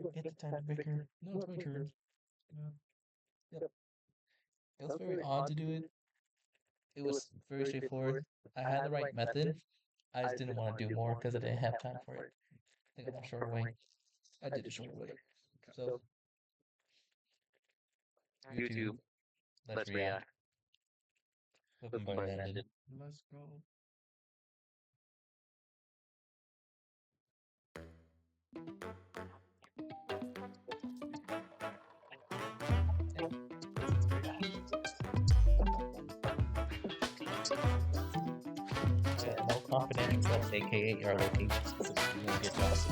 You get the time, Victor. No, it's my turn. Uh, yep. It was very odd to do it. It was very straightforward. I had the right method. I just didn't want to do more because I didn't have time for it. I think I'm a short way. I did a short way. So, YouTube, let's react. Before that ended. Let's go. No confidential stuff, aka our locations, because we won't get lost.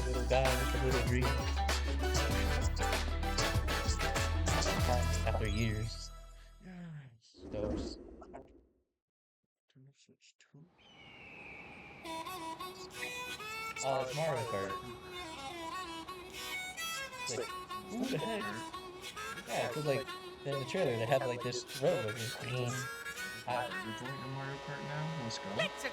Little guy with a little dream. Finally, after years, Yes. those. Nintendo Switch 2. Oh, it's Mario Kart. Like, who the heck? Yeah, because like in the trailer they had like this road like this green. We're going to Mario Kart now. Let's go. Let's go!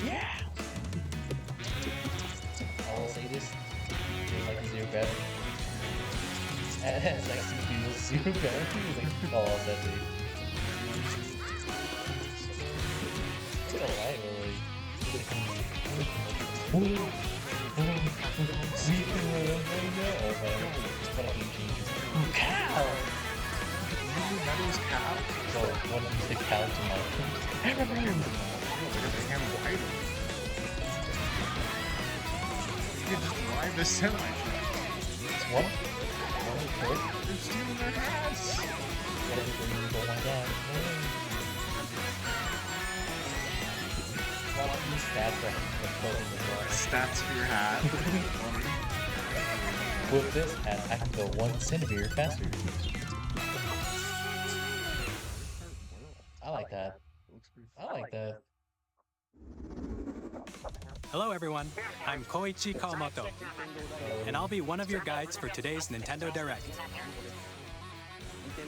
Yeah. I will say this: there's like zero gravity. And it's like zero gravity. Like, oh, that's it. It's alright, really. What a game changer. Cow! That was cow. So, one of the cows in my Because they have a white one. You can just drive the semi truck. It's one is good. They're stealing their hats. What is it? Oh my god. What are these stats that are closing the door? Stats for your hat. With this hat, I can go 1 centimeter faster. I like that. I like that. Hello everyone, I'm Koichi Kawamoto, and I'll be one of your guides for today's Nintendo Direct.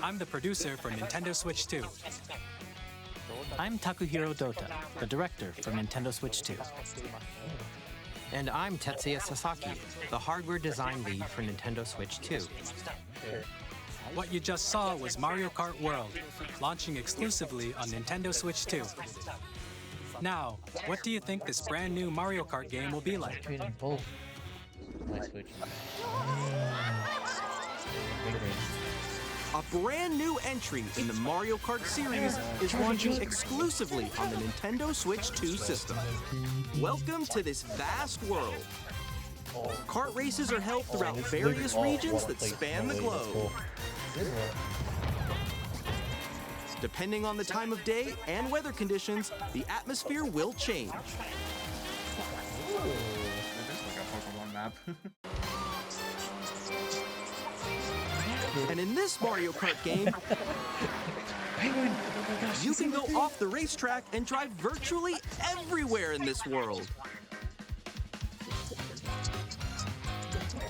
I'm the producer for Nintendo Switch 2. I'm Takuhiro Dota, the director for Nintendo Switch 2. And I'm Tetsuya Sasaki, the hardware design lead for Nintendo Switch 2. What you just saw was Mario Kart World, launching exclusively on Nintendo Switch 2. Now, what do you think this brand new Mario Kart game will be like? Trading both. My Switch. A brand new entry in the Mario Kart series is launching exclusively on the Nintendo Switch 2 system. Welcome to this vast world. Kart races are held throughout various regions that span the globe. Depending on the time of day and weather conditions, the atmosphere will change. It is like a Pokemon map. And in this Mario Kart game, you can go off the racetrack and drive virtually everywhere in this world.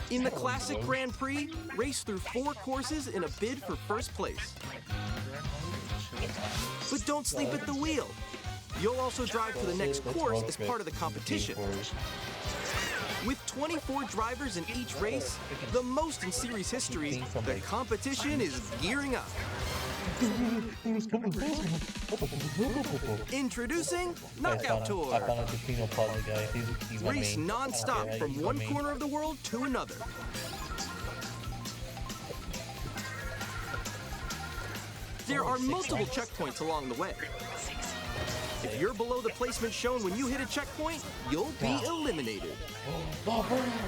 In the classic Grand Prix, race through 4 courses in a bid for first place. But don't sleep at the wheel. You'll also drive to the next course as part of the competition. With 24 drivers in each race, the most in series history, the competition is gearing up. Introducing Knockout Tour. I found a Capino Plaza guy. He's my Race main. non-stop Okay, from he's my one main. corner of the world to another. There are multiple checkpoints along the way. If you're below the placement shown when you hit a checkpoint, you'll be eliminated.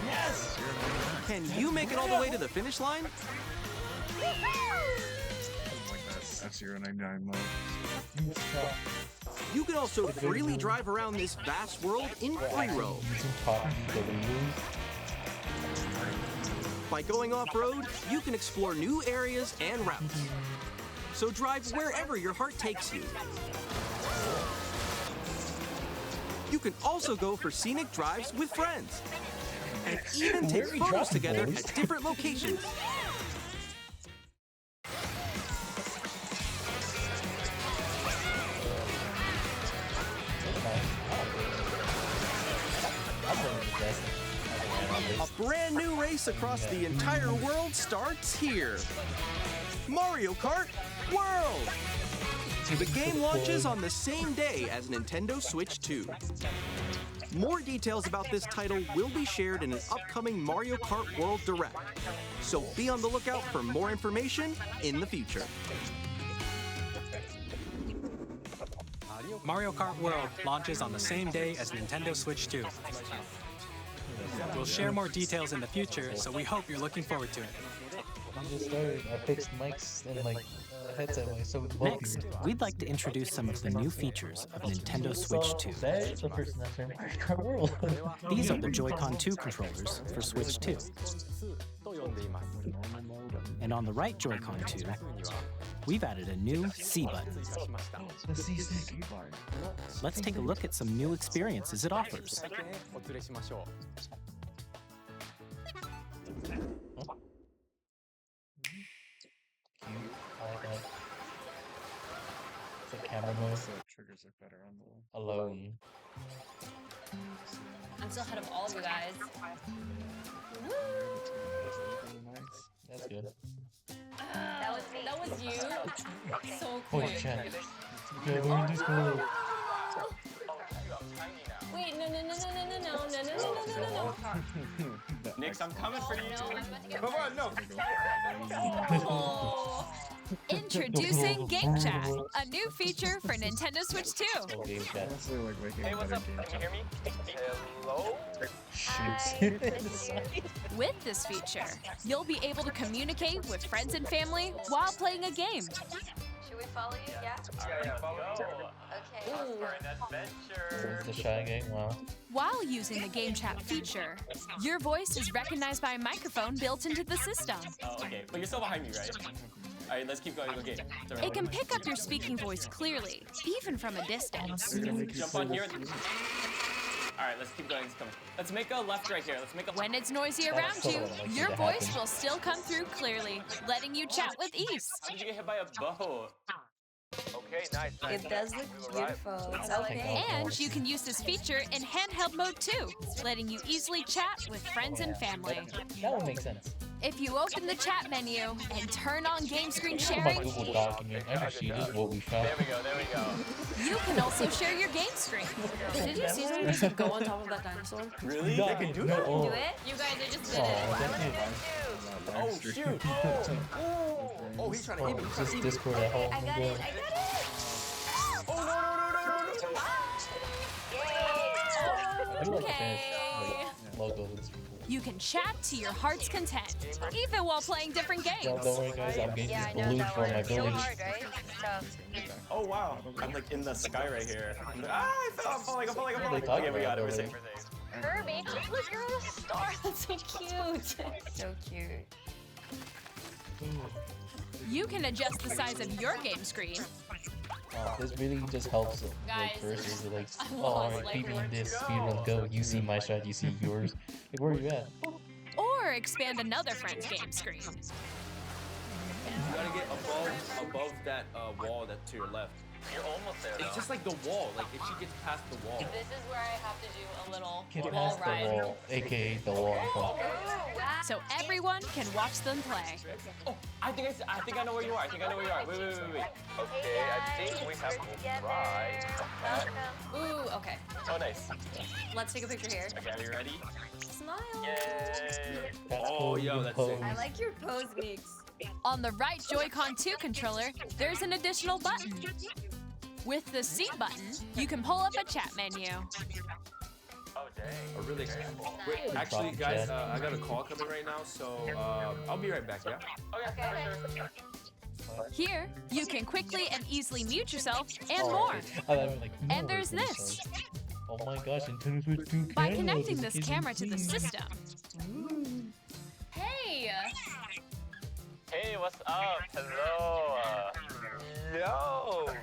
Yes! Can you make it all the way to the finish line? Like that F-Zero 99 mode. You can also freely drive around this vast world in free roam. Using top the wheels. By going off-road, you can explore new areas and routes. So drive wherever your heart takes you. You can also go for scenic drives with friends. And even take Where are we photos driving, together boys? at different locations. A brand new race across the entire world starts here. Mario Kart World! The game launches on the same day as Nintendo Switch 2. More details about this title will be shared in an upcoming Mario Kart World Direct, so be on the lookout for more information in the future. Mario Kart World launches on the same day as Nintendo Switch 2. We'll share more details in the future, so we hope you're looking forward to it. I just started. I fixed mics and like headset mics, so with both Next, ears. we'd like to introduce some of the new features of Nintendo Switch 2. That's the first time Mario Kart World. These are the Joy-Con 2 controllers for Switch 2. And on the right Joy-Con 2, we've added a new C button. The C-Stick. Let's take a look at some new experiences it offers. I like that. It's a camera mode. So triggers are better on the Alone. I'm still ahead of all of you guys. That's good. That was you. So Oh, quick. chat. Okay, we're in Discord. Wait, no. Nix, I'm coming for you. No, I'm about to get Come on, no. Oh. Introducing Game Chat, a new feature for Nintendo Switch 2. Oh, game chat. Honestly, like making Hey, a what's better up? game Can you hear me? Hello? Shoot. With this feature, you'll be able to communicate with friends and family while playing a game. Should we follow you? Yeah? Yeah, follow. Okay. For an adventure. It's the Shy Gang, wow. While using the Game Chat feature, your voice is recognized by a microphone built into the system. Oh, okay. But you're still behind me, right? Alright, let's keep going. Okay. It can pick up your speaking voice clearly, even from a distance. Jump on here. Alright, let's keep going. Let's make a left right here. Let's make a. When it's noisy around you, your voice will still come through clearly, letting you chat with ease. Did you get hit by a boat? Okay, nice. It does look beautiful. It's okay. And you can use this feature in handheld mode too, letting you easily chat with friends and family. That one makes sense. If you open the chat menu and turn on game screen My sharing, Google document. Actually, this is what we found. There we go. There we go. you can also share your game screen. Did you see someone just go on top of that dinosaur? Really? No, They can do no, that? oh. Do it? You guys, I just did Oh, it. that's it. Oh shoot! Oh, he's trying to hit me. It's just Discord at home. I got it. I got it. Oh no! I love the Okay. fans, like, logo. It's cool. You can chat to your heart's content, even while playing different games. Don't worry, guys. I'm getting Yeah, these I know balloons that for one. my It's so village. hard, right? It's tough. Oh wow! I'm like in the sky right here. I fell. I'm falling. They talk Okay, we got it. about We're it. safe. We're safe. Kirby, look, you're a star. That's so cute. So cute. You can adjust the size of your game screen, This really just helps like Guys, versus like, I oh, lost, alright, like, keep me let's this go. speedrun go. You see my shot, you see yours. Like, where are you at? or expand another friend's game screen. You gotta get above that wall that's to your left. You're almost there. It's just like the wall. Like if she gets past the wall. This is where I have to do a little Get wall past the ride. wall, aka the wall. So everyone can watch them play. Oh, I think I know where you are. Wait. Okay, I think we have to ride. Ooh, okay. Oh, nice. Let's take a picture here. Okay, are you ready? Smile. Yay! That's Oh, cool, yo, you that's pose. sick. I like your pose, Mix. On the right Joy-Con 2 controller, there's an additional button. With the C button, you can pull up a chat menu. Oh, dang. Oh, really? Wait, actually, guys, I got a call coming right now, so I'll be right back. Yeah. Okay, for sure. Here, you can quickly and easily mute yourself and more. And there's this. Oh my gosh, Nintendo Switch 2 By connecting this camera to the system, Hey! Hey, what's up? Hello. Yo.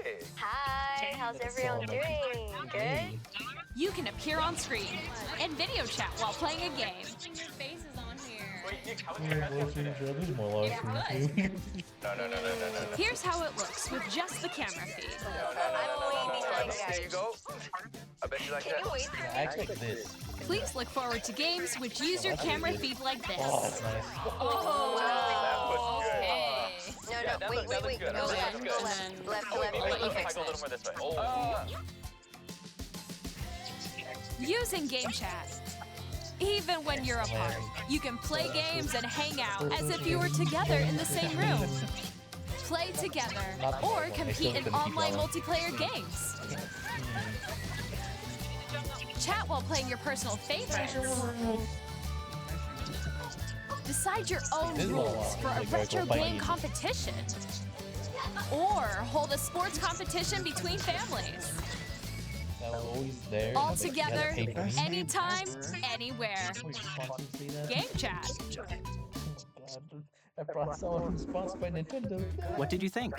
Hey. Hi, how's everyone doing? Good? you can appear on screen and video chat while playing a game. Your face is on here. No. Here's how it looks with just the camera feed. There you go. I bet you like that. I expect this. Please look forward to games which use your camera feed like this. Oh, that's nice. Oh, That was good. No, That wait. looks good. Go That left, looks go good. left. Left. Maybe Let me if I fix go a little it. more this way. Oh. Using Game Chat. Even when you're apart, you can play games and hang out as if you were together in the same room. Play together or compete in online multiplayer games. Chat while playing your personal favorites. Decide your own rules for a retro game competition. Or hold a sports competition between families. Always there. All together, anytime, anywhere. Game Chat. I brought someone sponsored by Nintendo. What did you think?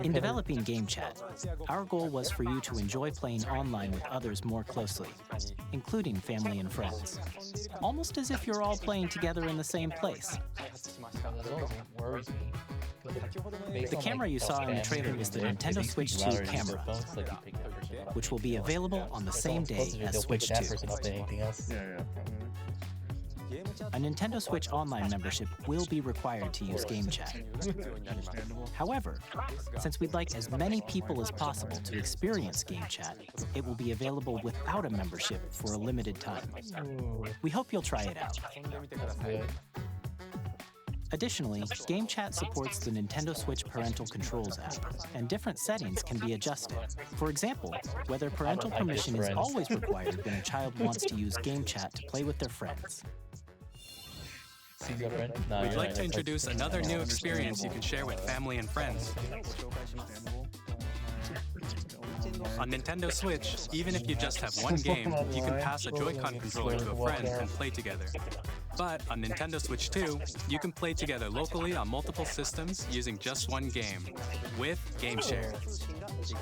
In developing Game Chat, our goal was for you to enjoy playing online with others more closely, including family and friends. Almost as if you're all playing together in the same place. Worries me. The camera you saw in the trailer is the Nintendo Switch 2 camera, which will be available on the same day as Switch 2. A Nintendo Switch Online membership will be required to use Game Chat. However, since we'd like as many people as possible to experience Game Chat, it will be available without a membership for a limited time. We hope you'll try it out. Additionally, Game Chat supports the Nintendo Switch Parental Controls app, and different settings can be adjusted. For example, whether parental permission is always required when a child wants to use Game Chat to play with their friends. We'd like to introduce another new experience you can share with family and friends. On Nintendo Switch, even if you just have one game, you can pass a Joy-Con controller to a friend and play together. But on Nintendo Switch 2, you can play together locally on multiple systems using just one game, with Game Share.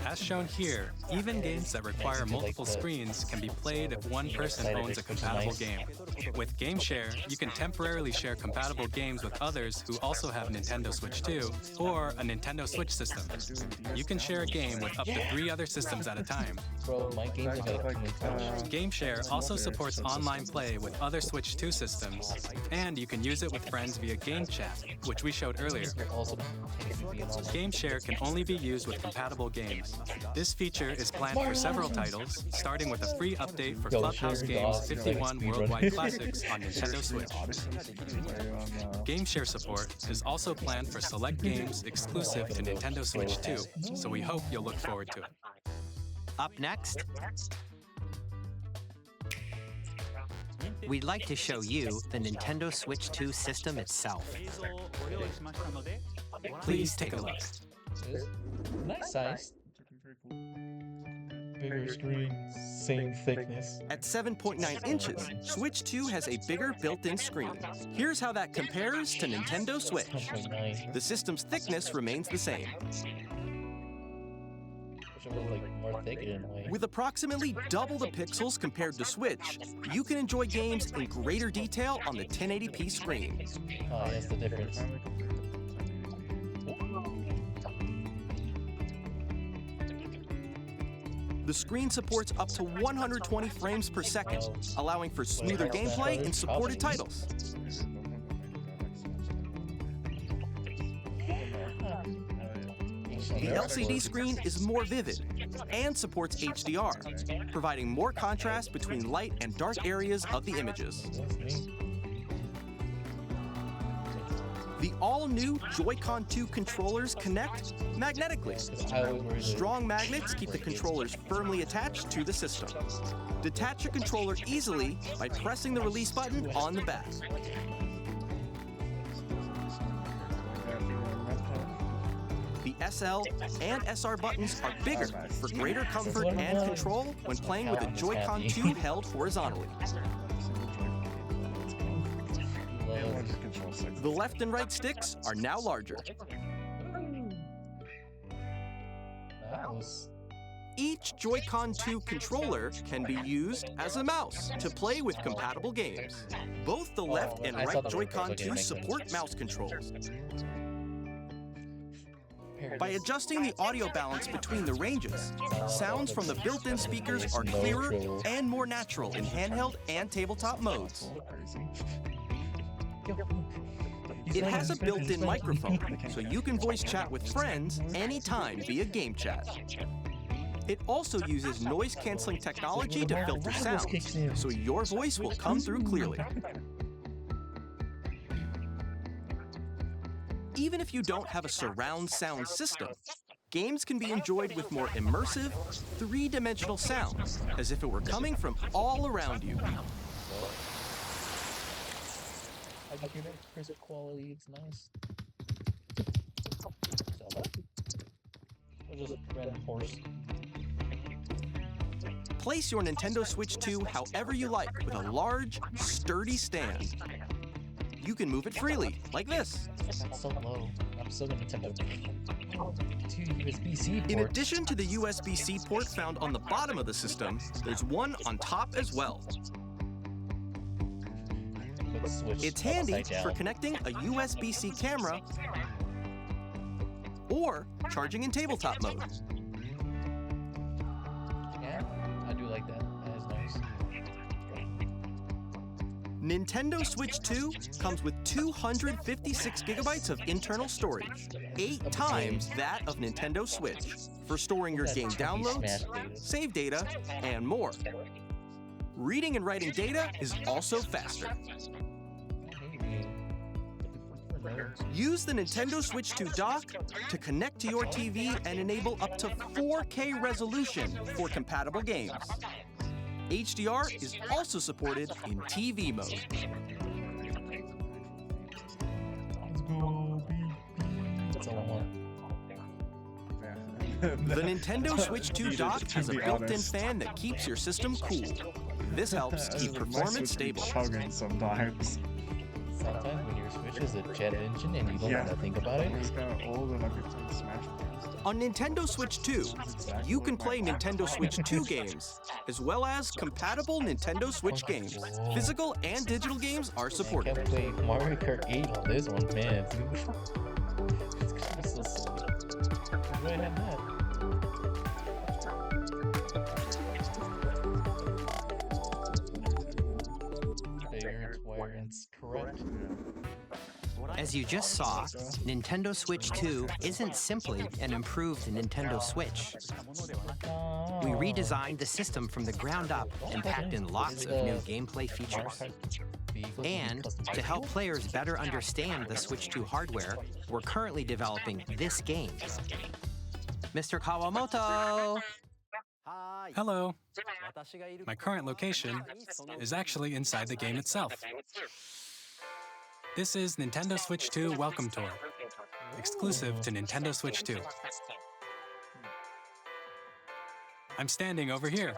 As shown here, even games that require multiple screens can be played if one person owns a compatible game. With Game Share, you can temporarily share compatible games with others who also have Nintendo Switch 2 or a Nintendo Switch system. You can share a game with up to 3 other systems at a time. Bro, my games are gonna Game Share also supports online play with other Switch 2 systems, and you can use it with friends via Game Chat, which we showed earlier. Game Share can only be used with compatible games. This feature is planned for several titles, starting with a free update for Clubhouse Games 51 Worldwide Classics on Nintendo Switch. Game Share support is also planned for select games exclusive to Nintendo Switch 2, so we hope you'll look forward to it. Up next, we'd like to show you the Nintendo Switch 2 system itself. Please take a look. Nice size. Bigger screen, same thickness. At 7.9 inches, Switch 2 has a bigger built-in screen. Here's how that compares to Nintendo Switch. The system's thickness remains the same. More thick in a way. With approximately double the pixels compared to Switch, you can enjoy games in greater detail on the 1080p screen. Oh, that's the difference. The screen supports up to 120 frames per second, allowing for smoother gameplay in supported titles. The LCD screen is more vivid and supports HDR, providing more contrast between light and dark areas of the images. The all-new Joy-Con 2 controllers connect magnetically. Strong magnets keep the controllers firmly attached to the system. Detach your controller easily by pressing the release button on the back. SL, and SR buttons are bigger for greater comfort and control when playing with a Joy-Con 2 held horizontally. The left and right sticks are now larger. Mouse. Each Joy-Con 2 controller can be used as a mouse to play with compatible games. Both the left and right Joy-Con 2 support mouse controls. By adjusting the audio balance between the ranges, sounds from the built-in speakers are clearer and more natural in handheld and tabletop modes. It has a built-in microphone, so you can voice chat with friends anytime via game chat. It also uses noise-canceling technology to filter sounds, so your voice will come through clearly. Even if you don't have a surround sound system, games can be enjoyed with more immersive, three-dimensional sounds, as if it were coming from all around you. I can hear that crisp quality, it's nice. Or just random horse. Place your Nintendo Switch 2 however you like with a large, sturdy stand. You can move it freely, like this. It's so low. I'm still gonna Nintendo. Two USB-C ports. In addition to the USB-C port found on the bottom of the system, there's one on top as well. It's handy for connecting a USB-C camera or charging in tabletop mode. Yeah, I do like that. That is nice. Nintendo Switch 2 comes with 256 gigabytes of internal storage, 8 times that of Nintendo Switch, for storing your game downloads, save data, and more. Reading and writing data is also faster. Use the Nintendo Switch 2 dock to connect to your TV and enable up to 4K resolution for compatible games. HDR is also supported in TV mode. That's all I want. The Nintendo Switch 2 dock has a built-in fan that keeps your system cool. This helps keep performance stable. Sometimes when your Switch is a jet engine and you don't want to think about it. It's kind of old and like it's on Smash Bros. On Nintendo Switch 2, you can play Nintendo Switch 2 games, as well as compatible Nintendo Switch games. Physical and digital games are I supported. can't play Mario Kart 8 on this one, man. It's kind of so silly. Why I have that? Variance, variance, correct. As you just saw, Nintendo Switch 2 isn't simply an improved Nintendo Switch. We redesigned the system from the ground up and packed in lots of new gameplay features. And to help players better understand the Switch 2 hardware, we're currently developing this game. Mr. Kawamoto! Hello. My current location is actually inside the game itself. This is Nintendo Switch 2 Welcome Tour, exclusive to Nintendo Switch 2. I'm standing over here.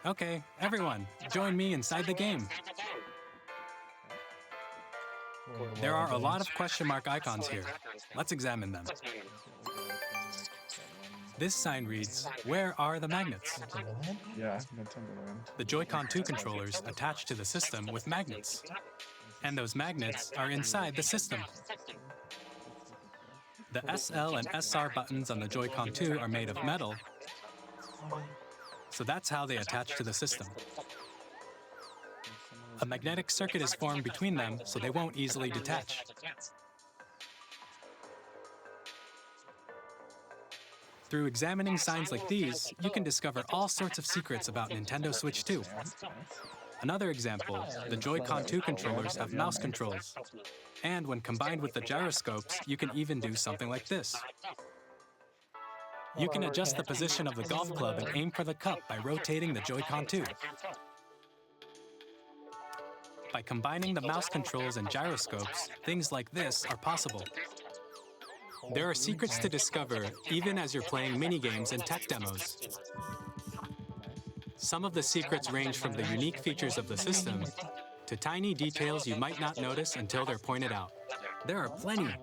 Okay, everyone, join me inside the game. There are a lot of question mark icons here. Let's examine them. This sign reads, "Where are the magnets?" Yeah, Nintendo Land. The Joy-Con 2 controllers attach to the system with magnets. And those magnets are inside the system. The SL and SR buttons on the Joy-Con 2 are made of metal, so that's how they attach to the system. A magnetic circuit is formed between them, so they won't easily detach. Through examining signs like these, you can discover all sorts of secrets about Nintendo Switch 2. Another example, the Joy-Con 2 controllers have mouse controls. And when combined with the gyroscopes, you can even do something like this. You can adjust the position of the golf club and aim for the cup by rotating the Joy-Con 2. By combining the mouse controls and gyroscopes, things like this are possible. There are secrets to discover even as you're playing minigames and tech demos. Some of the secrets range from the unique features of the system to tiny details you might not notice until they're pointed out. There are plenty.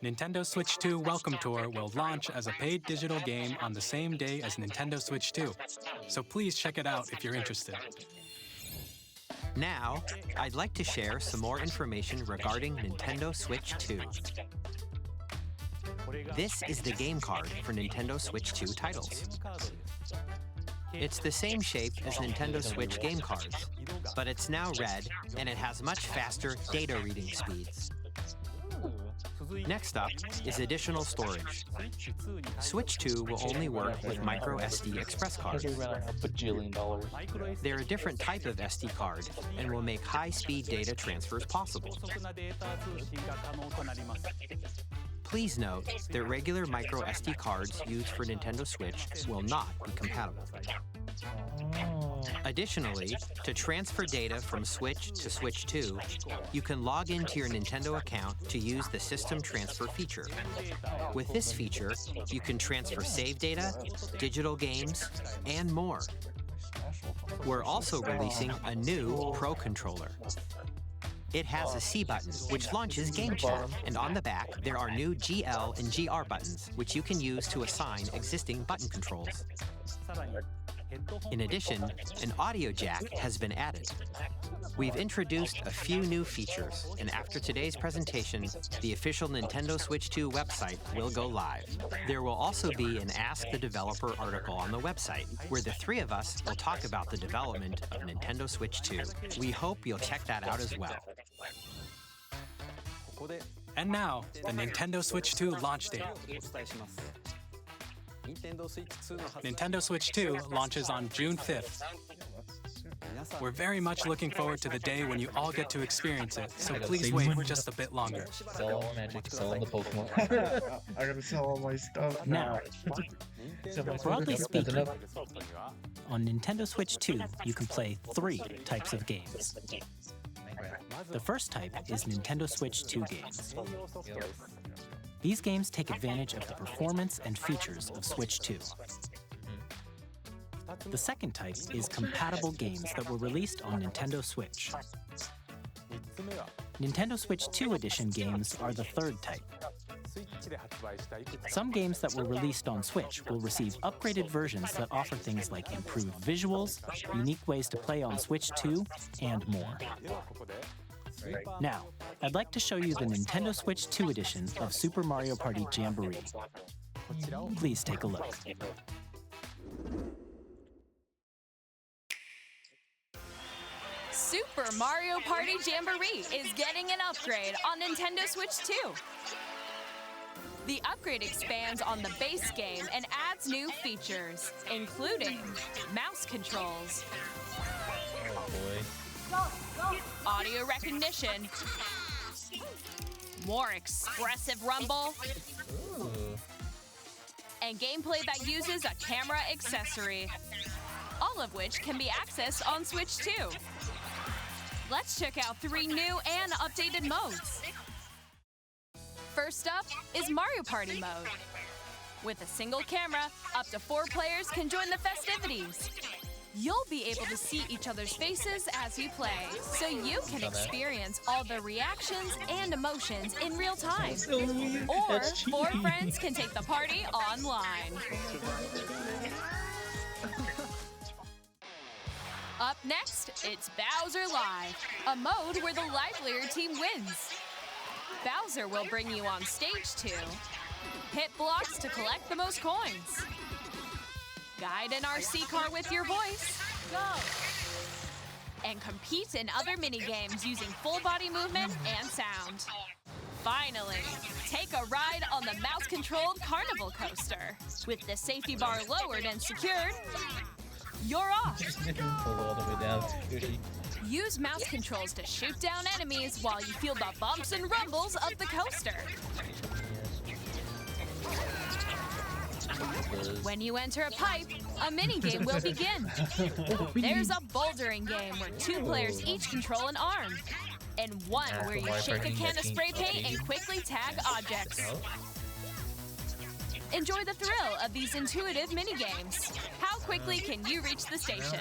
Nintendo Switch 2 Welcome Tour will launch as a paid digital game on the same day as Nintendo Switch 2, so please check it out if you're interested. Now, I'd like to share some more information regarding Nintendo Switch 2. This is the game card for Nintendo Switch 2 titles. It's the same shape as Nintendo Switch game cards, but it's now red and it has much faster data reading speeds. Next up is additional storage. Switch 2 will only work with micro SD express cards. They're a different type of SD card and will make high-speed data transfers possible. Please note that regular micro SD cards used for Nintendo Switch will not be compatible. Additionally, to transfer data from Switch to Switch 2, you can log into your Nintendo account to use the System Transfer feature. With this feature, you can transfer save data, digital games, and more. We're also releasing a new Pro Controller. It has a C button, which launches Game Chat, and on the back, there are new GL and GR buttons, which you can use to assign existing button controls. In addition, an audio jack has been added. We've introduced a few new features, and after today's presentation, the official Nintendo Switch 2 website will go live. There will also be an Ask the Developer article on the website, where the three of us will talk about the development of Nintendo Switch 2. We hope you'll check that out as well. And now, the Nintendo Switch 2 launch date. Nintendo Switch 2 launches on June 5th. We're very much looking forward to the day when you all get to experience it, so please wait just a bit longer. Sell all magic, sell all the Pokemon. I gotta sell all my stuff Now, broadly speaking, on Nintendo Switch 2, you can play 3 types of games. The first type is Nintendo Switch 2 games. These games take advantage of the performance and features of Switch 2. The second type is compatible games that were released on Nintendo Switch. Nintendo Switch 2 Edition games are the third type. Some games that were released on Switch will receive upgraded versions that offer things like improved visuals, unique ways to play on Switch 2, and more. Now, I'd like to show you the Nintendo Switch 2 edition of Super Mario Party Jamboree. Please take a look. Super Mario Party Jamboree is getting an upgrade on Nintendo Switch 2. The upgrade expands on the base game and adds new features, including mouse controls, audio recognition, more expressive rumble, and gameplay that uses a camera accessory, all of which can be accessed on Switch 2. Let's check out 3 new and updated modes. First up is Mario Party mode. With a single camera, up to 4 players can join the festivities. You'll be able to see each other's faces as you play, so you can experience all the reactions and emotions in real time. Or 4 friends can take the party online. Up next, it's Bowser Live, a mode where the livelier team wins. Bowser will bring you on stage to hit blocks to collect the most coins, guide an RC car with your voice, and compete in other mini-games using full body movement and sound. Finally, take a ride on the mouse-controlled Carnival Coaster. With the safety bar lowered and secured, you're off! Pull all the way down. Use mouse controls to shoot down enemies while you feel the bumps and rumbles of the coaster. When you enter a pipe, a minigame will begin. There's a bouldering game where 2 players each control an arm. and one Yeah, where you Mario shake a Party can of spray paint arcade. and quickly tag objects. Oh. Enjoy the thrill of these intuitive mini-games. How quickly can you reach the station?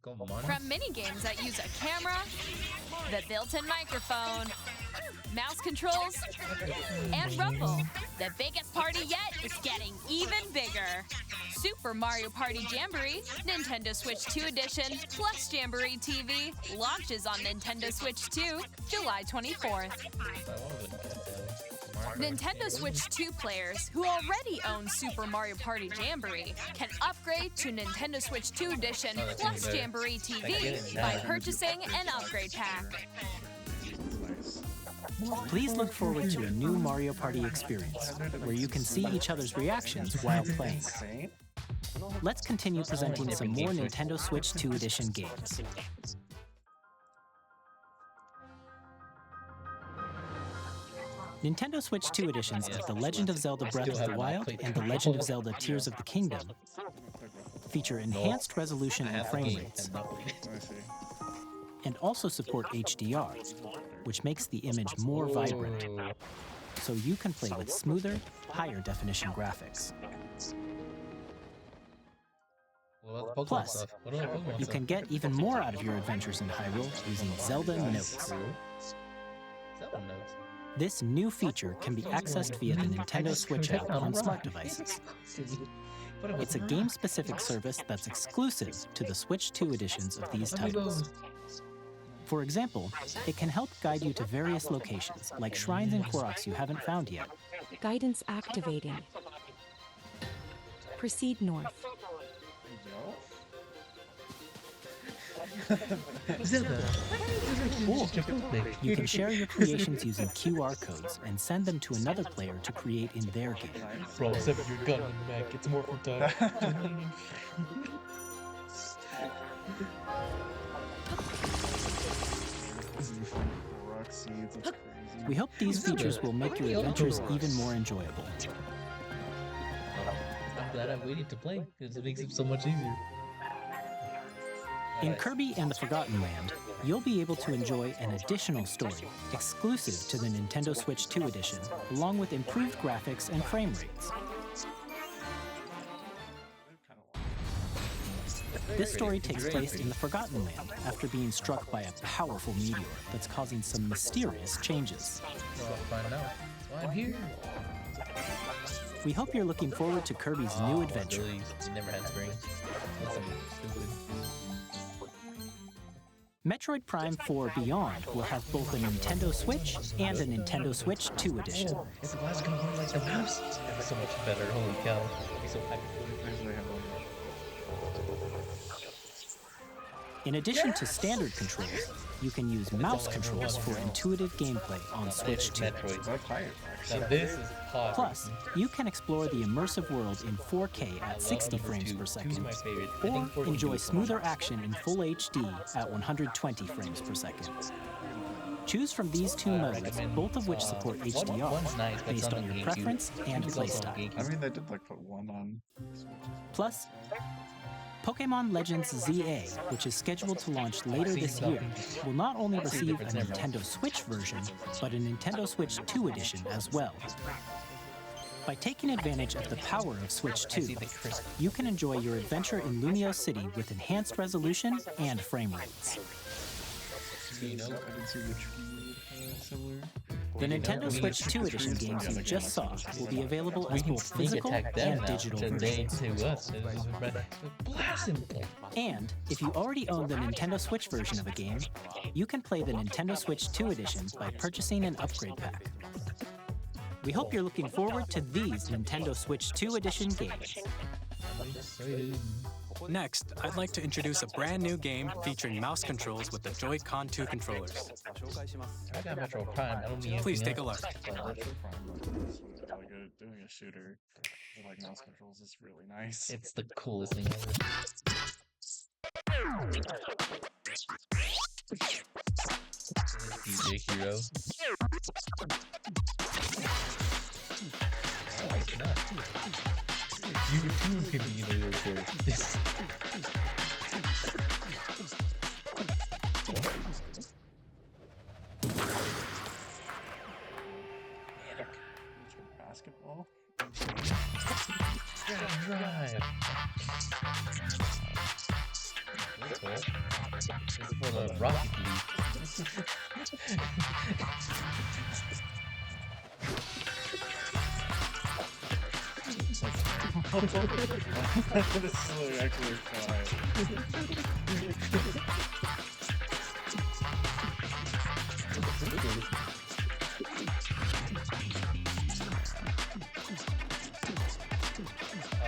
From mini-games that use a camera, the built-in microphone, mouse controls, and Rumble, the biggest party yet is getting even bigger. Super Mario Party Jamboree, Nintendo Switch 2 Edition, plus Jamboree TV launches on Nintendo Switch 2, July 24th. Nintendo Switch 2 players who already own Super Mario Party Jamboree can upgrade to Nintendo Switch 2 Edition plus Jamboree TV by purchasing an upgrade pack. Please look forward to a new Mario Party experience, where you can see each other's reactions while playing. Let's continue presenting some more Nintendo Switch 2 Edition games. Nintendo Switch 2 editions of The Legend of Zelda Breath of the Wild and The Legend of Zelda Tears of the Kingdom feature enhanced resolution and frame rates, and also support HDR, which makes the image more vibrant, so you can play with smoother, higher definition graphics. Plus, you can get even more out of your adventures in Hyrule using Zelda Notes. This new feature can be accessed via the Nintendo Switch app on smart devices. It's a game-specific service that's exclusive to the Switch 2 editions of these titles. For example, it can help guide you to various locations, like shrines and Koroks you haven't found yet. Guidance activating. Proceed north. You can share your creations using QR codes and send them to another player to create in their game. Bro, except your gun in the back, it's more for time. We hope these features will make your adventures even more enjoyable. I'm glad I waited to play, because it makes it so much easier. In Kirby and the Forgotten Land, you'll be able to enjoy an additional story exclusive to the Nintendo Switch 2 edition, along with improved graphics and frame rates. This story takes place in the Forgotten Land after being struck by a powerful meteor that's causing some mysterious changes. Well, I'll find out. That's why I'm here. We hope you're looking forward to Kirby's new adventure. Really? You never had spring? That's something stupid. Metroid Prime 4 Beyond will have both a Nintendo Switch and a Nintendo Switch 2 edition. Is the glass gonna work like the mouse? It's so much better. Holy cow. I'll be so happy for you. In addition to standard controls, you can use mouse controls for intuitive gameplay on Switch 2. Now this is hot. Plus, you can explore the immersive world in 4K at 60 frames per second, or enjoy smoother action in Full HD at 120 frames per second. Choose from these two modes, both of which support HDR, based on your preference and playstyle. I mean, they did like put one on. Plus, Pokémon Legends ZA, which is scheduled to launch later this year, will not only receive a Nintendo Switch version, but a Nintendo Switch 2 edition as well. By taking advantage of the power of Switch 2, you can enjoy your adventure in Lumio City with enhanced resolution and frame rates. The Nintendo Switch 2 edition games you just saw will be available as both physical and digital versions. And if you already own the Nintendo Switch version of a game, you can play the Nintendo Switch 2 edition by purchasing an upgrade pack. We hope you're looking forward to these Nintendo Switch 2 edition games. Next, I'd like to introduce a brand new game featuring mouse controls with the Joy-Con 2 controllers. I got Metro Prime. I don't need Please take a look. Doing a shooter with like mouse controls is really nice. It's the coolest thing ever. DJ Hero. Oh, it's not. You too can be the record. Drive. That's cool. This is for the Rocket League. This is actually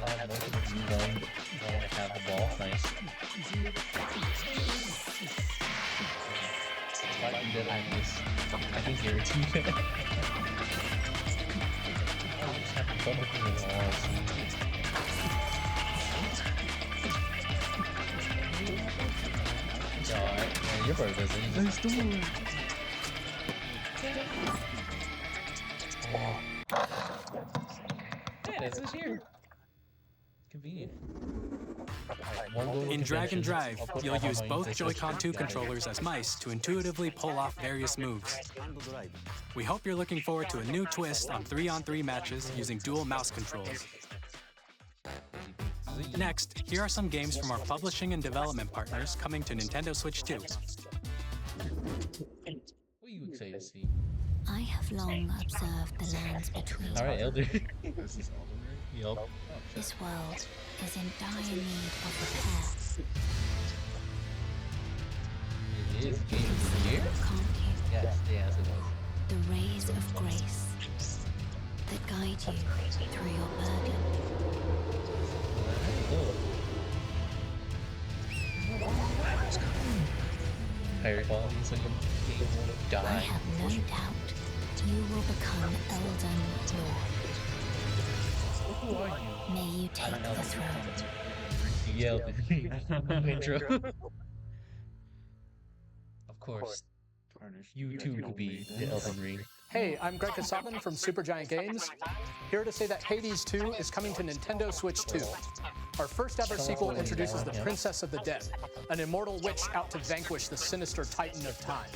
I have most of the going when I have the ball. Nice. Fighting dead like this. I can hear it too. I'm just having fun with the walls. It's alright. Yeah, your bird does it. Nice door. Hey, this is here. Convenient. In Drag and Drive, you'll use both Joy-Con 2 controllers as mice to intuitively pull off various moves. We hope you're looking forward to a new twist on 3-on-3 matches using dual mouse controls. Next, here are some games from our publishing and development partners coming to Nintendo Switch 2. What are you excited to see? I have long observed the lands between. Alright, Elder. This is Elden Ring? Yup. This world is in dire need of repair. It is Game of the Year? Can't you? Yes, yes, it was. The rays of grace that guide you through your burden. Fairy Ball is like a game will I die. have no doubt you will become Elden Lord. Who are you? May you take the throne. You yelled at me. Intro. Of course, you too could be the Elden Ring. Hey, I'm Greg Kasavin from Supergiant Games, here to say that Hades 2 is coming to Nintendo Switch 2. Our first ever sequel introduces the Princess of the Dead, an immortal witch out to vanquish the sinister Titan of Time.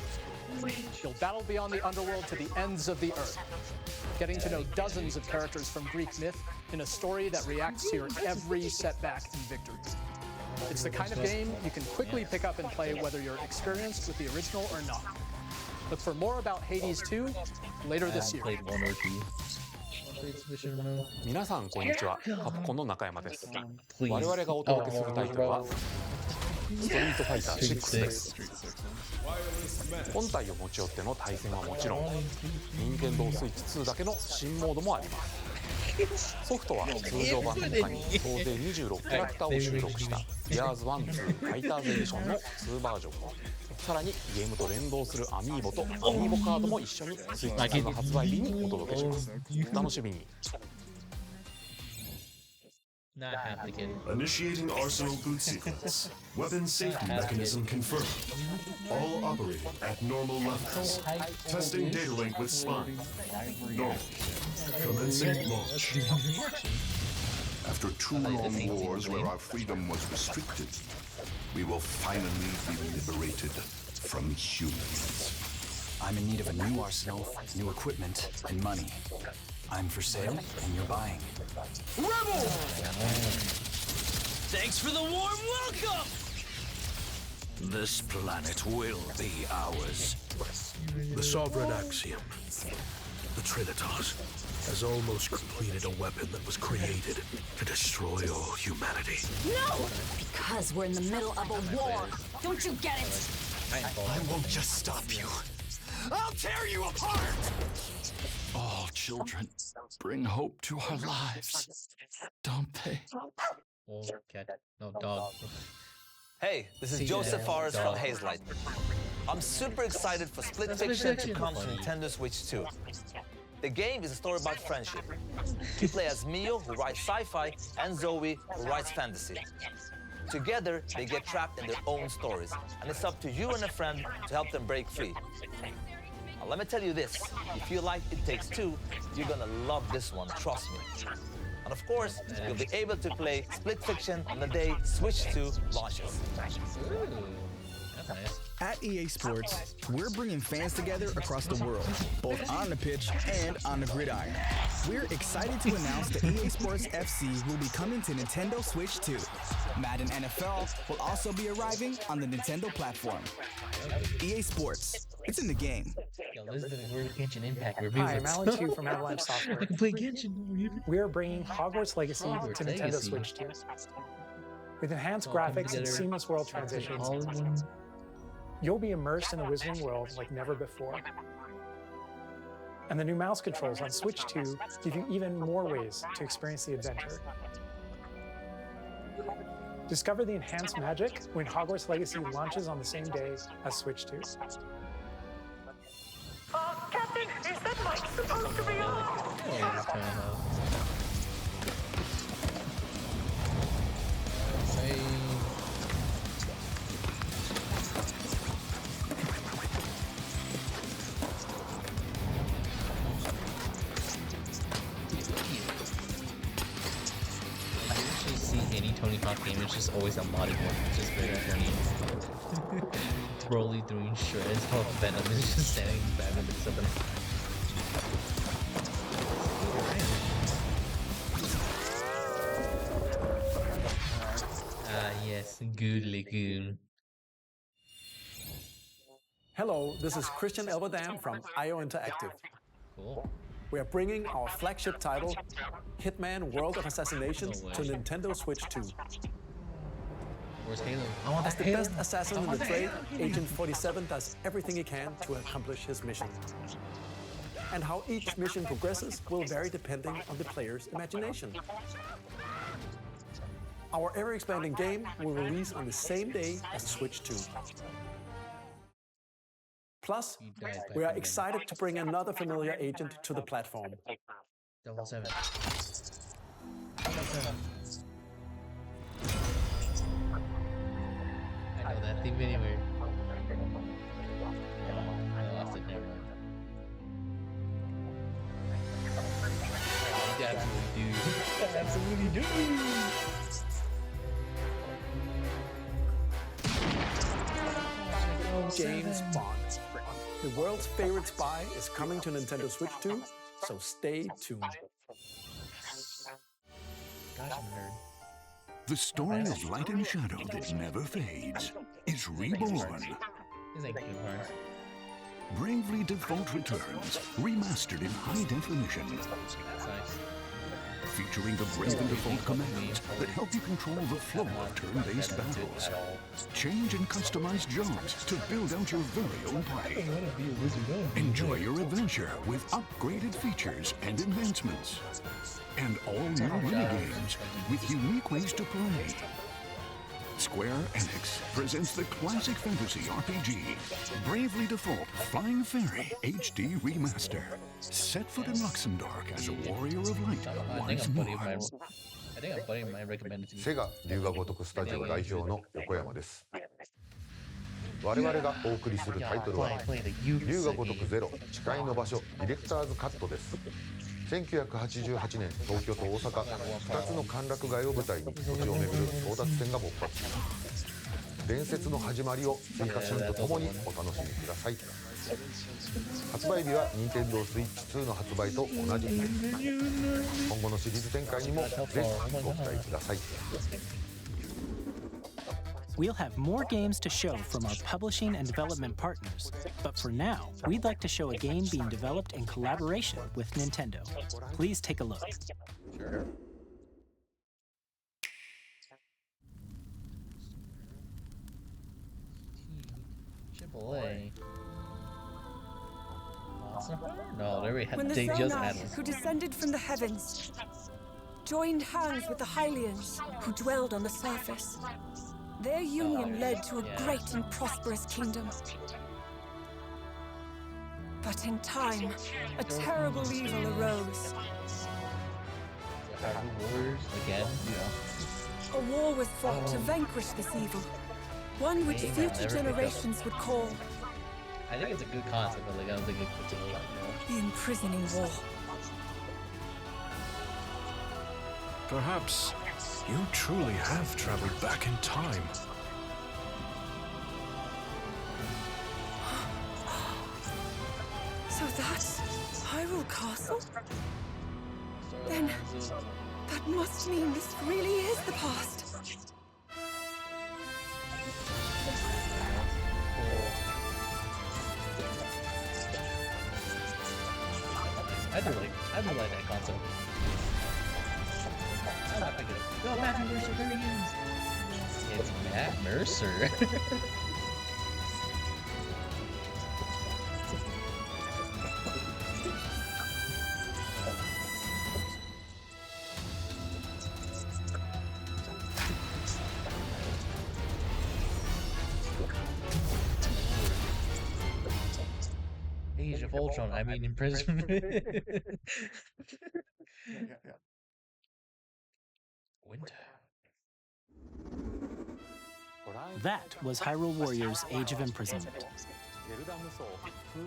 You'll battle beyond the underworld to the ends of the earth, getting to know dozens of characters from Greek myth in a story that reacts to your every setback and victory. It's the kind of game you can quickly pick up and play whether you're experienced with the original or not. Look for more about Hades 2 later this year. Played one or two. 皆さんこんにちは。カプコンの中山です。 Please. 我々がお届けするタイトルはストリートファイター6です。本体を持ち寄っての対戦はもちろん、任天堂スイッチ2だけの新モードもあります。ソフトは通常版の他に総勢26キャラクターを収録したギアーズ1、2ファイターズエディションの2バージョン。さらにゲームと連動するアミーボとアミーボカードも一緒にスイッチ2の発売日にお届けします。お楽しみに。 Not half the kid. Initiating arsenal boot sequence. Weapon safety mechanism confirmed. All operating at normal levels. Testing data link with spine. Normal. Commencing launch. After 2 long wars where our freedom was restricted, we will finally be liberated from humans. I'm in need of a new arsenal, new equipment, and money. I'm for sale, and you're buying. Rebel! Thanks for the warm welcome! This planet will be ours. The Sovereign Axiom, the Trinitas, has almost completed a weapon that was created to destroy all humanity. No! Because we're in the middle of a war. Don't you get it? I won't just stop you. I'll tear you apart! All children bring hope to our lives, don't they? Oh, cat. No, dog. Hey, this is Joseph Forrest from Hazelight. I'm super excited for Split Fiction to come to Nintendo Switch 2. The game is a story about friendship. You play as Mio, who writes sci-fi, and Zoe, who writes fantasy. Together, they get trapped in their own stories, and it's up to you and a friend to help them break free. Now, let me tell you this, if you like It Takes Two, you're gonna love this one, trust me. And of course, you'll be able to play Split Fiction on the day Switch 2 launches. Ooh, That's nice. At EA Sports, we're bringing fans together across the world, both on the pitch and on the gridiron. We're excited to announce that EA Sports FC will be coming to Nintendo Switch 2. Madden NFL will also be arriving on the Nintendo platform. EA Sports, it's in the game. Yo, this is the Genshin Impact review. Hi, I'm Alan Chu from Avalanche Software. I can play Genshin. We are bringing Hogwarts Legacy Hogwarts to Nintendo Legacy. Switch 2. With enhanced graphics and seamless world transitions, you'll be immersed in the Wizarding world like never before. And the new mouse controls on Switch 2 give you even more ways to experience the adventure. Discover the enhanced magic when Hogwarts Legacy launches on the same day as Switch 2. Captain, is that mic supposed to be on? Tony Hawk game, it's just always a modded one. It's just very funny. Broly doing shreds while Venom is just standing back and something. Ah, yes, good lagoon. Hello, this is Christian Elverdam from IO Interactive. Cool. We are bringing our flagship title, Hitman World of Assassinations, to Nintendo Switch 2. Where's Halo? I want As the Halo. best assassin I in want the trade, Halo. Agent 47 does everything he can to accomplish his mission. And how each mission progresses will vary depending on the player's imagination. Our ever-expanding game will release on the same day as Switch 2. Plus, we are excited to bring another familiar agent to the platform. 007. I know that theme anywhere. I lost it, never mind. You absolutely do. You absolutely do. James Bond. The world's favorite spy is coming to Nintendo Switch 2, so stay tuned. Gosh, I'm a nerd. The story of light and shadow that never fades is reborn. This ain't good parts. Bravely Default returns, remastered in high definition. That's nice. Featuring the Brave and Default commands that help you control the flow of turn-based battles. Change and customize jobs to build out your very own party. Enjoy your adventure with upgraded features and advancements. And all new minigames with unique ways to play. Square Enix presents the classic fantasy RPG, Bravely Default Flying Fairy HD Remaster. Set foot in Luxembourg as a warrior of light once more. I think a buddy of mine recommended to me. セガ龍が如くスタジオ代表の横山です。我々がお送りするタイトルは龍が如くゼロ誓いの場所ディレクターズカットです。1988年東京と大阪2つの歓楽街を舞台に土地を巡る争奪戦が勃発します。伝説の始まりを追加シーンとともにお楽しみください。発売日は Nintendo Switch 2の発売と同じ日です。今後のシリーズ展開にもぜひご期待ください。We'll have more games to show from our publishing and development partners, but for now, we'd like to show a game being developed in collaboration with Nintendo. Please take a look. Sure. AAA. Awesome. No, they already had When the they just had Xehanort, who descended from the heavens, joined hands with the Hylians, who dwelled on the surface. Their union led to a great and prosperous kingdom. But in time, a terrible evil arose. Warriors again, A war was fought to vanquish this evil, one which future generations would call I think it's a good concept, but like I don't think it puts it a lot more. the imprisoning war. Perhaps you truly have traveled back in time. So that's Hyrule Castle? Then that must mean this really is the past. I do like that concept. I like it. Oh, Matt Mercer, there he is! It's Matt Mercer. Age of Ultron, I mean imprisonment. Winter. That was Hyrule Warriors Age of Imprisonment.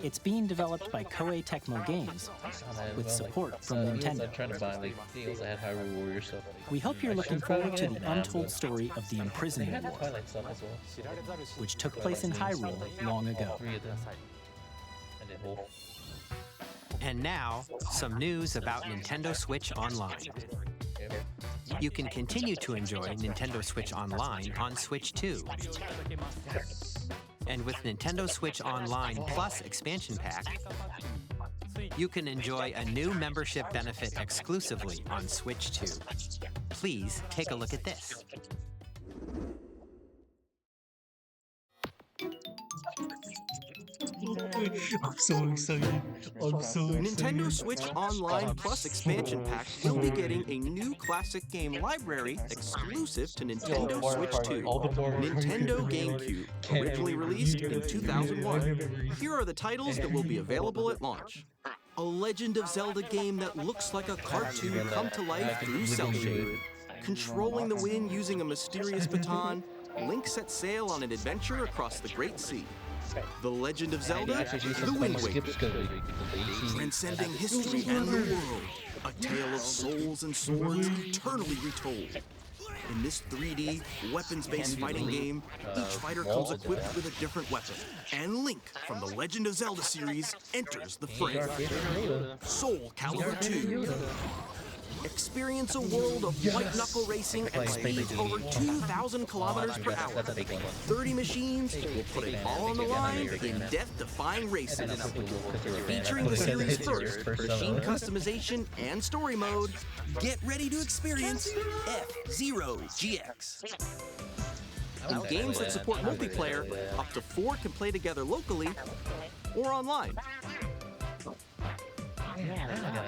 It's being developed by Koei Tecmo Games with support from Nintendo. I'm trying to buy like deals that had Hyrule Warrior stuff. We hope you're looking forward to the untold story of the Imprisoning War, Twilight stuff as well. which took place in Hyrule long ago. Three of them. And then Wolf. And now, some news about Nintendo Switch Online. You can continue to enjoy Nintendo Switch Online on Switch 2. And with Nintendo Switch Online Plus expansion pack, you can enjoy a new membership benefit exclusively on Switch 2. Please take a look at this. I'm so excited. I'm so excited. Nintendo Switch Online Plus expansion pack will be getting a new classic game library exclusive to Nintendo Switch 2. Nintendo GameCube, originally released in 2001. Here are the titles that will be available at launch. A Legend of Zelda game that looks like a cartoon come to life through cell shading. Controlling the wind using a mysterious baton, Link sets sail on an adventure across the Great Sea. The Legend of Zelda, The Wind Waker. Transcending history and the world. A tale of souls and swords eternally retold. In this 3D, weapons-based fighting game, each fighter comes equipped with a different weapon. And Link, from the Legend of Zelda series, enters the fray. Soul Calibur 2. Experience a world of white-knuckle racing at speeds over 2,000 kilometers per hour. 30 machines will put it all on the line in death-defying races. Featuring the series' first machine customization and story mode, get ready to experience F-Zero GX. In games that support multiplayer, up to 4 can play together locally or online.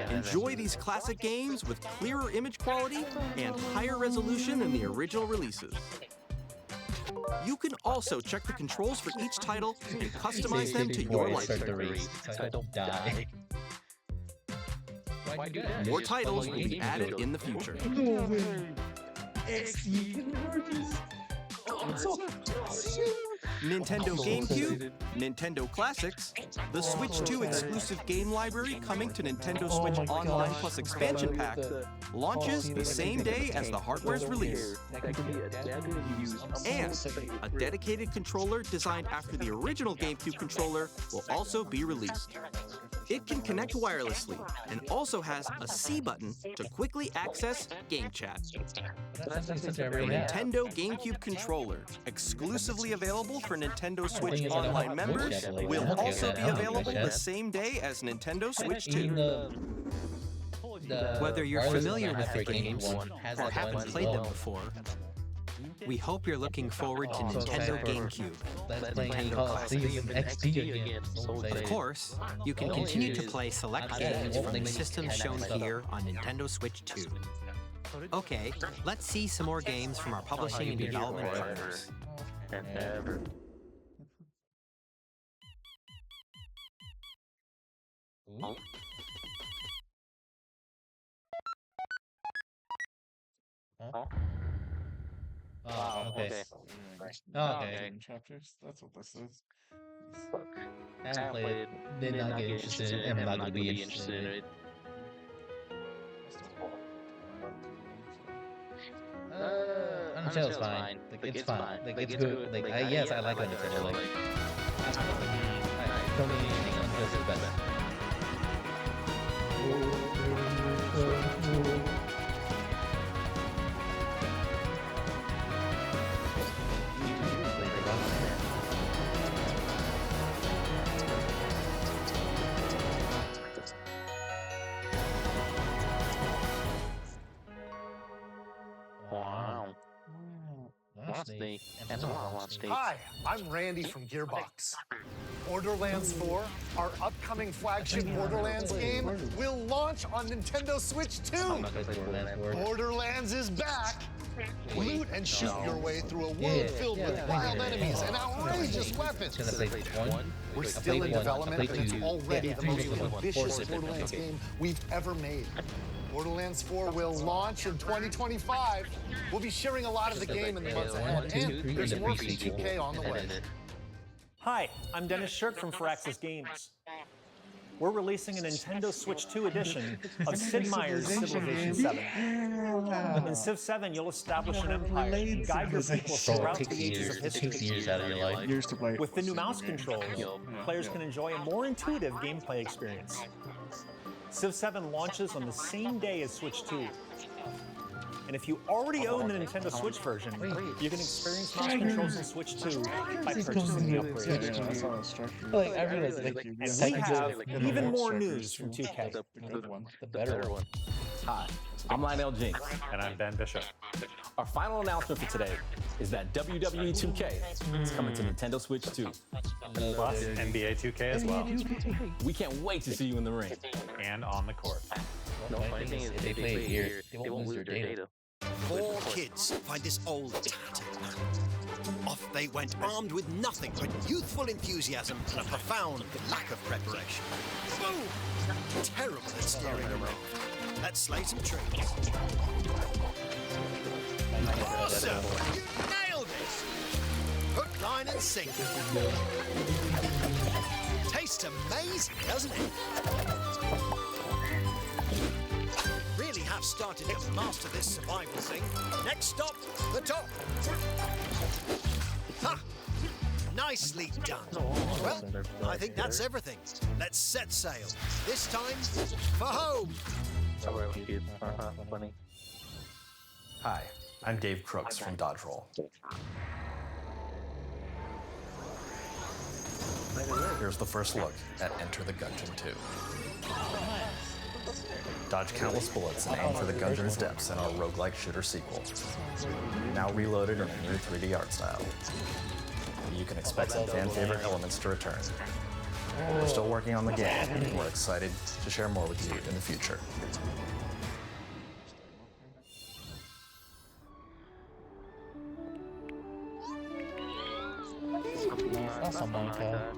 Enjoy these classic games with clearer image quality and higher resolution than the original releases. You can also check the controls for each title and customize them to your liking. More titles will be added in the future. Nintendo GameCube, Nintendo Classics, the Switch 2 exclusive game library coming to Nintendo Switch Online Plus expansion pack, launches the same day as the hardware's release. And a dedicated controller designed after the original GameCube controller will also be released. It can connect wirelessly and also has a C button to quickly access Game Chat. The Nintendo GameCube controller, exclusively available for Nintendo Switch Online members, will also be available the same day as Nintendo Switch 2. Whether you're familiar with the games or haven't played them before, we hope you're looking forward to Nintendo GameCube, Nintendo Classics. Of course, you can continue to play select games from the systems shown here on Nintendo Switch 2. Okay, let's see some more games from our publishing and development partners. Oh, okay. Okay. Chapters. That's what this is. I haven't played it. Did not get interested in it. I'm not gonna be interested in it. Undertale's fine. Like, it's fine. Like, it's good. Like, yes, I like Undertale. Like, I don't need anything. Undertale's the best. Wow. Hi, I'm Randy from Gearbox. Borderlands 4, our upcoming flagship Borderlands game, will launch on Nintendo Switch 2. Borderlands is back. Loot and shoot your way through a world filled with wild enemies and outrageous weapons. We're still in development, but it's already the most ambitious Borderlands game we've ever made. Borderlands 4 will launch in 2025. We'll be sharing a lot of the game in the months ahead, and there's more from 2K on the way. Hi, I'm Dennis Shirk from Firaxis Games. We're releasing a Nintendo Switch 2 edition of Sid Meier's Civilization 7. In Civ 7, you'll establish an empire and guide your people throughout the ages of history. With the new mouse controls, players can enjoy a more intuitive gameplay experience. Civ 7 launches on the same day as Switch 2. And if you already own the Nintendo Switch version, you can experience mouse controls in Switch 2 by purchasing the upgrade. And we have even more news from 2K. The better one. Hi, I'm Lionel Jinx. And I'm Ben Bishop. Our final announcement for today is that WWE 2K is coming to Nintendo Switch 2. Plus NBA 2K as well. We can't wait to see you in the ring. And on the court. The funny thing is, if they play it here, they won't lose their data. 4 kids find this old tattered map. Off they went armed with nothing but youthful enthusiasm and a profound lack of preparation. Boom! Terrible at steering a raft. Let's slay some trees. Awesome! You nailed it! Hook, line and sinker. Tastes amazing, doesn't it? Really have started to master this survival thing. Next stop, the top. Ha! Nicely done. Well, I think that's everything. Let's set sail. This time, for home. Hi, I'm Dave Crooks from Dodge Roll. Here's the first look at Enter the Gungeon 2. Dodge countless bullets and aim for the Gungeon's depths in our roguelike shooter sequel. Now reloaded in a new 3D art style. You can expect some fan-favorite elements to return. We're still working on the game, and we're excited to share more with you in the future. That's a Minecraft.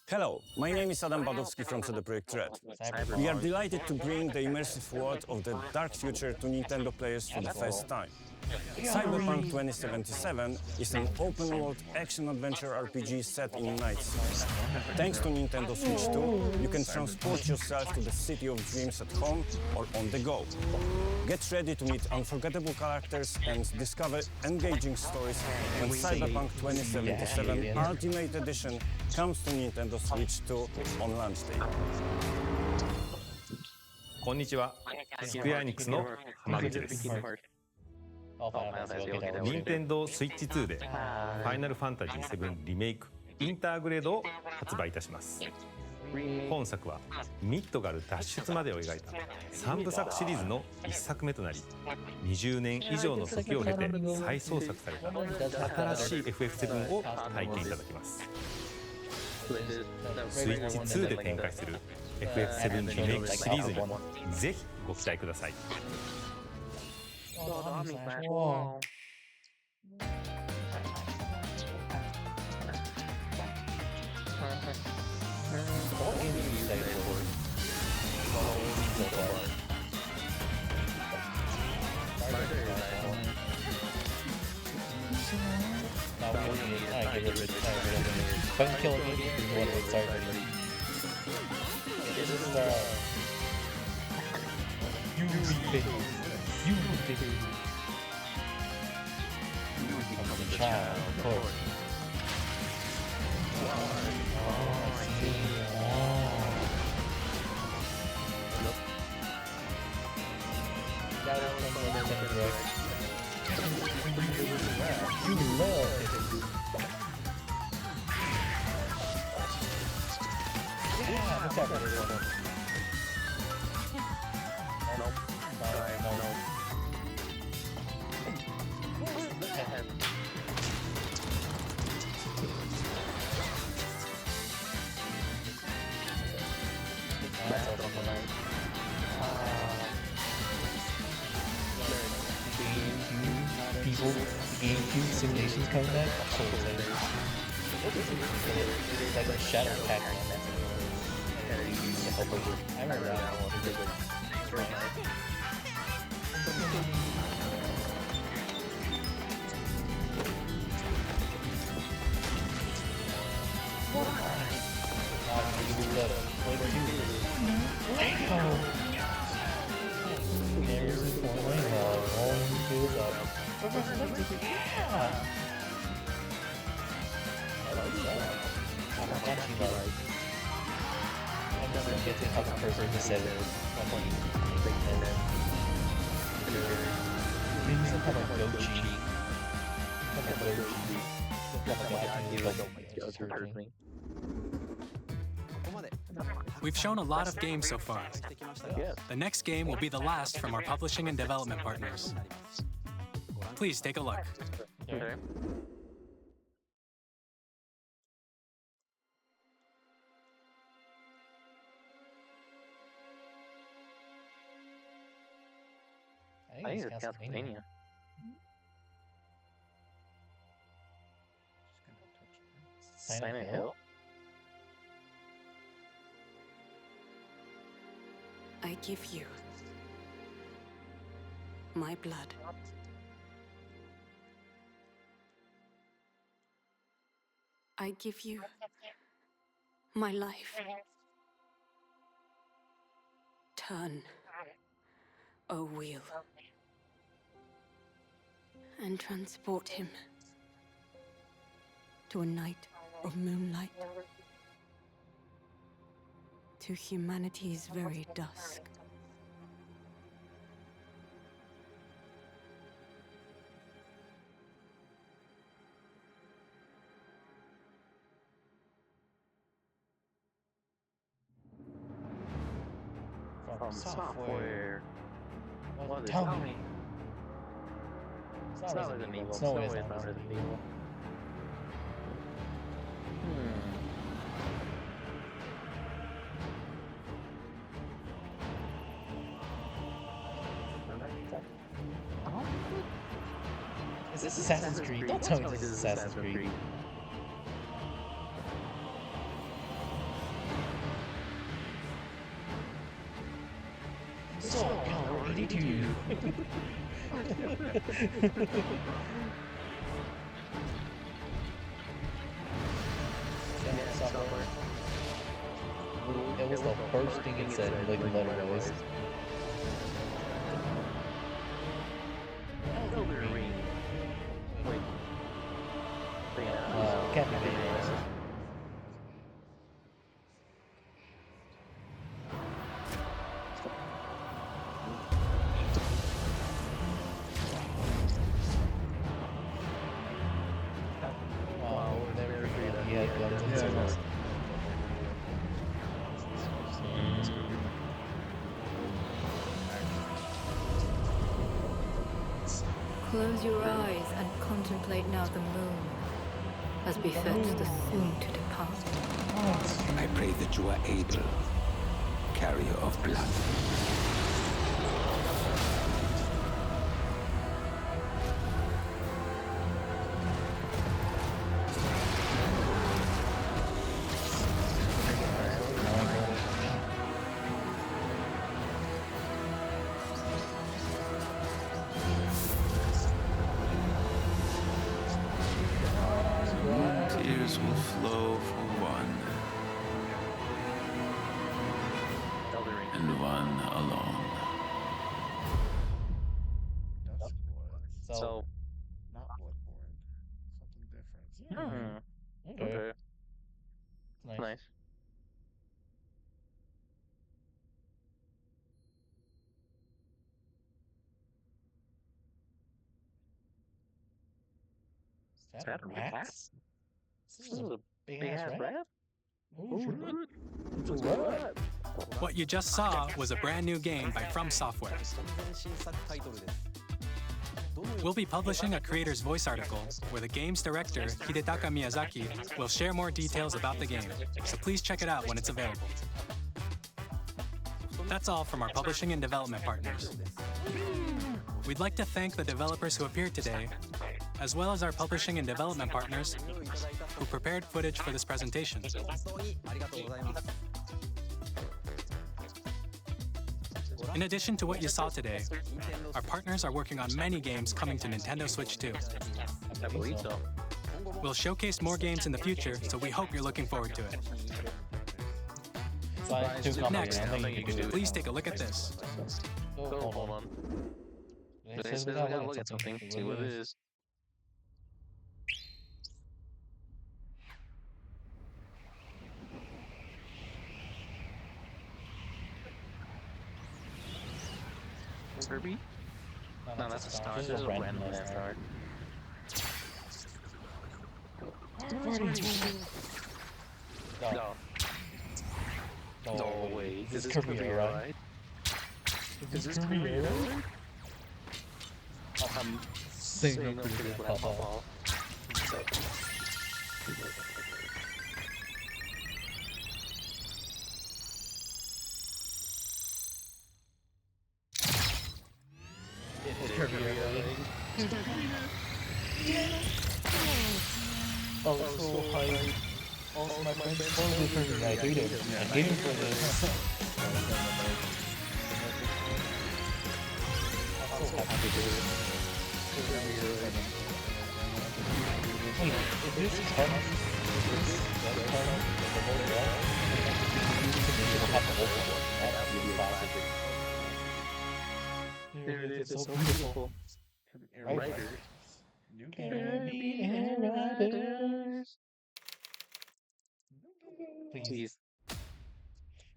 Hello, my name is Adam Badowski from CD Projekt Red. We are delighted to bring the immersive world of the dark future to Nintendo players for the first time. Cyberpunk 2077 is an open-world action-adventure RPG set in Night City. Thanks to Nintendo Switch 2, you can transport yourself to the city of dreams at home or on the go. Get ready to meet unforgettable characters and discover engaging stories when Cyberpunk 2077 Ultimate Edition comes to Nintendo Switch 2 on launch day. こんにちは。スクエアエニックスの浜口です。任天堂スイッチ2でファイナルファンタジー7リメイクインターグレードを発売いたします。本作はミッドガル脱出までを描いた3部作シリーズの1作目となり、20年以上の時を経て再創作された新しい FF7 を体験いただきます。スイッチ2で展開する FF7 リメイクシリーズにぜひご期待ください。Whoa. What game do you use that for? Alright, get rid of it. If I can kill it, you know what? Sorry, buddy. This is you baby. You baby. I'm the child, of course. Oh, I see. That was from the Nintendo Direct. You love it. Yeah, what's up, everyone? No. People, GameCube simulations coming back. I'm so excited. It's like a shadow pack. I remember that one. We've shown a lot of games so far. The next game will be the last from our publishing and development partners. Please take a look. Okay. I think it's Castlevania. Silent Hill? I give you my blood. I give you my life. Turn, O wheel, and transport him to a night of moonlight, to humanity's very dusk. From software. Well, tell me. It's not Resident Evil. No, it's not Resident Evil. Is this Assassin's Creed? Don't tell me this is Assassin's Creed. So, we're 82. It was the first thing it said, like the letter noise. Captain Bane. Wow, never forget he had guns and swords. Close your eyes and contemplate now the moon, as befits the soon-to-depart. I pray that you are able, carrier of blood. tears will flow for one, and one alone. So, Not Bloodborne. Something different. okay. Nice. Is that a rat? This is a big ass rat? Oh, shit. It's a rat. What you just saw was a brand new game by From Software. We'll be publishing a creator's voice article where the game's director, Hidetaka Miyazaki, will share more details about the game, so please check it out when it's available. That's all from our publishing and development partners. We'd like to thank the developers who appeared today, as well as our publishing and development partners who prepared footage for this presentation. In addition to what you saw today, our partners are working on many games coming to Nintendo Switch 2. I believe so. We'll showcase more games in the future, so we hope you're looking forward to it. Next, please take a look at this. Oh, hold on. It says we gotta look at something, see what it is. Kirby? No, that's a star. This is a random ass card. No. No way. Is this Kirby right? Is this Kirby right? I'm saying no to this when I pop off. Kirby right? Oh, so high. Also, my friends totally Kirby. I hate him. I hate him for this. I'm so happy to do it. Wait, if this is Harman, if this is Harman, the whole world, we'll have the whole world. That's really classic. There it is, it's so beautiful. Riders. Kirby Air Riders. Please.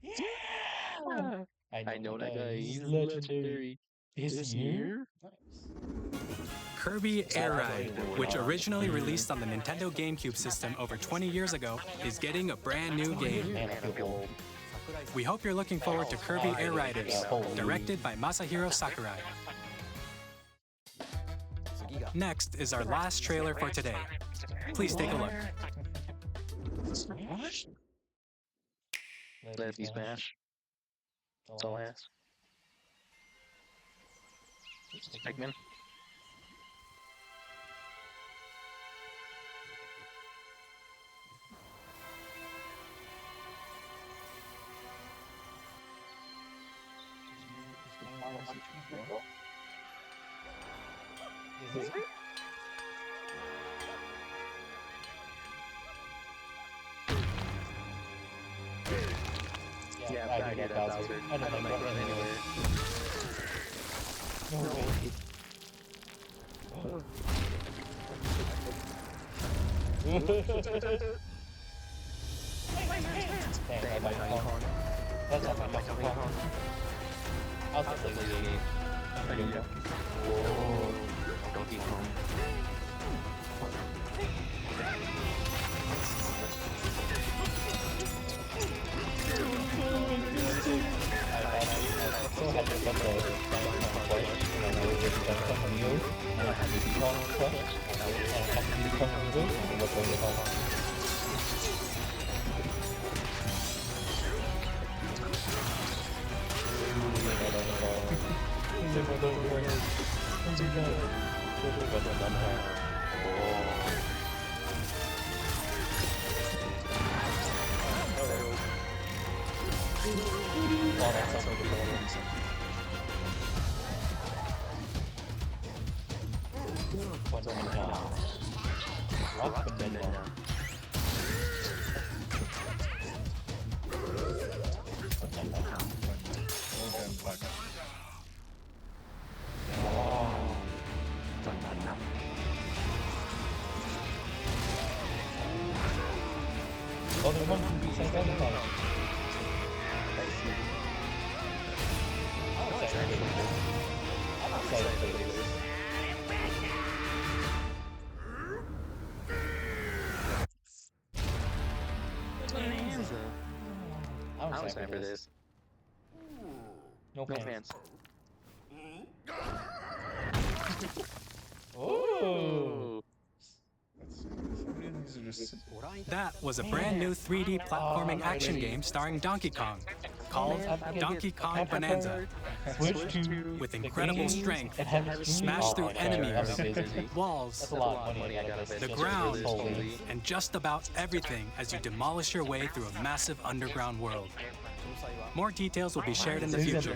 Yeah! I know that guy. He's legendary. This year? Kirby Air Ride, which originally released on the Nintendo GameCube system over 20 years ago, is getting a brand new game. We hope you're looking forward to Kirby Air Riders, directed by Masahiro Sakurai. Next is our last trailer for today. Please take a look. Let it be Smash. That's all I ask. Eggman. Is it? Yeah, I get Bowser. I don't know run anywhere. No way. Dang, I like Kong. That's not my Donkey Kong. I'll play the game. There you go. Whoa. Donkey Kong. I still have to get the Donkey Kong Quest, and I know there's a Donkey Kong Neo, and I have the Donkey Kong Quest, and I have the Donkey Kong Neo, and what's going on. Rock banana. Oh, they're one from Beast Donkey Kong. I'm excited for this. I'm excited for this. No pants. Oh. That was a brand new 3D platforming action game starring Donkey Kong, called Donkey Kong Bonanza. With incredible strength, smash through enemies, walls, the ground, and just about everything as you demolish your way through a massive underground world. More details will be shared in the future.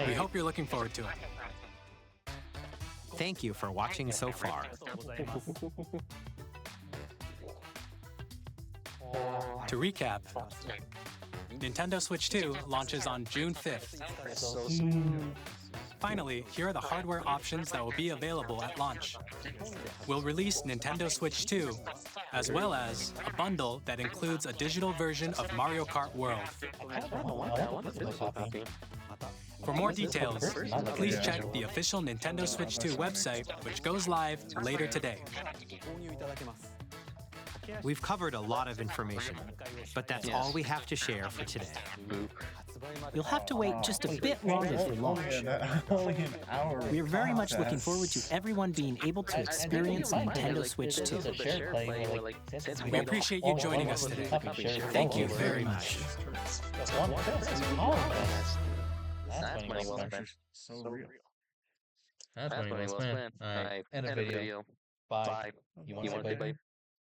We hope you're looking forward to it. Thank you for watching so far. To recap, Nintendo Switch 2 launches on June 5th. Finally, here are the hardware options that will be available at launch. We'll release Nintendo Switch 2, as well as a bundle that includes a digital version of Mario Kart World. For more details, please check the official Nintendo Switch 2 website, which goes live later today. We've covered a lot of information, but that's all we have to share for today. You'll have to wait just a bit longer for launch. Only an hour. We are very much looking forward to everyone being able to experience Nintendo Switch 2. We appreciate you joining us today. Thank you very much. That's money well spent. So real. That's money well spent. Alright, end of video. Bye. You want to say bye?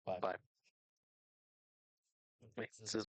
Bye. Wait, this is